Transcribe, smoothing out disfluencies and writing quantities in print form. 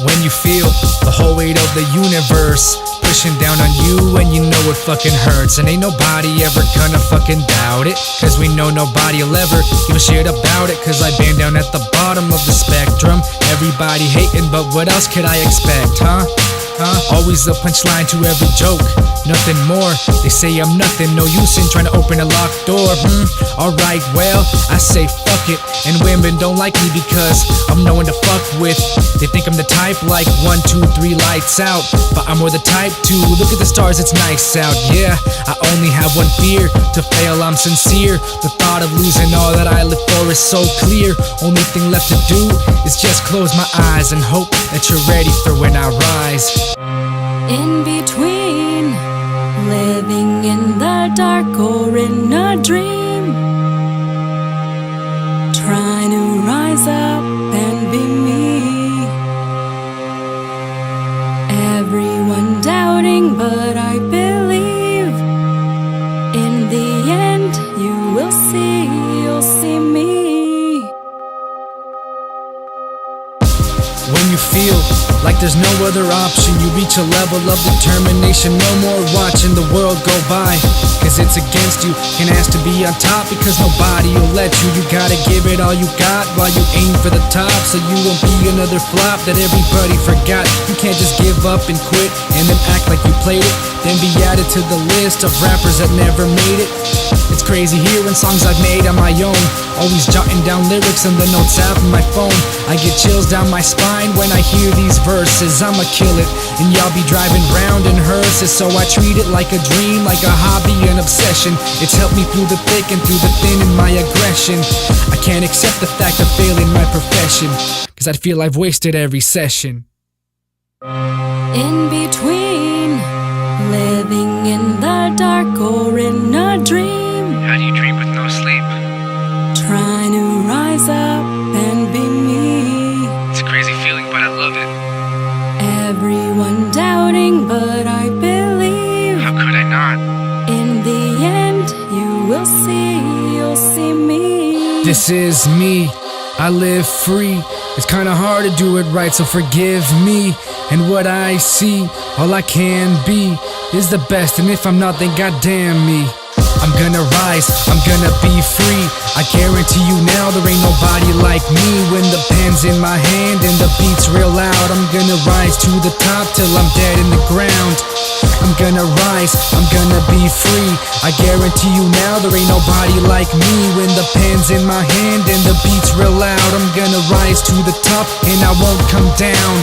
When you feel the whole weight of the universe pushing down on you and you know it fucking hurts, and ain't nobody ever gonna fucking doubt it, cause we know nobody'll ever give a shit about it. Cause I've been down at the bottom of the spectrum, everybody hating, but what else could I expect, huh? Always a punchline to every joke, nothing more. They say I'm nothing, no use in trying to open a locked door. Alright, well, I say fuck it. And women don't like me because I'm no one to fuck with. They think I'm the type like 1, 2, 3 lights out, but I'm more the type to look at the stars, it's nice out. Yeah, I only have one fear, to fail I'm sincere. The thought of losing all that I live for is so clear. Only thing left to do is just close my eyes and hope that you're ready for when I rise. In between, living in the dark or in a dream, trying to rise up and be me. Everyone doubting, but I believe in the end you will see, you'll see me. When you feel like there's no other option, you reach a level of determination. No more watching the world go by, cause it's against you. Can ask to be on top because nobody will let you. You gotta give it all you got while you aim for the top, so you won't be another flop that everybody forgot. You can't just give up and quit and then act like you played it, then be added to the list of rappers that never made it. It's crazy hearing songs I've made on my own, always jotting down lyrics in the notes app on my phone. I get chills down my spine when I hear these verses. I'ma kill it, and y'all be driving round in hearses. So I treat it like a dream, like a hobby, an obsession. It's helped me through the thick and through the thin in my aggression. I can't accept the fact of failing my profession, cause I'd feel I've wasted every session. In between, living in the dark or in a dream, How do you dream with no sleep? trying to rise up and be me. It's a crazy feeling, but I love it. Everyone doubting, but I believe How could I not? in the end you will see, you'll see me. This is me, I live free. It's kinda hard to do it right, so forgive me. And what I see, all I can be is the best, and if I'm not, then goddamn me. I'm gonna rise, I'm gonna be free. I guarantee you now there ain't nobody like me. When the pen's in my hand and the beat's real loud, I'm gonna rise to the top till I'm dead in the ground. I'm gonna rise, I'm gonna be free. I guarantee you now there ain't nobody like me. When the pen's in my hand and the beat's real loud, I'm gonna rise to the top and I won't come down.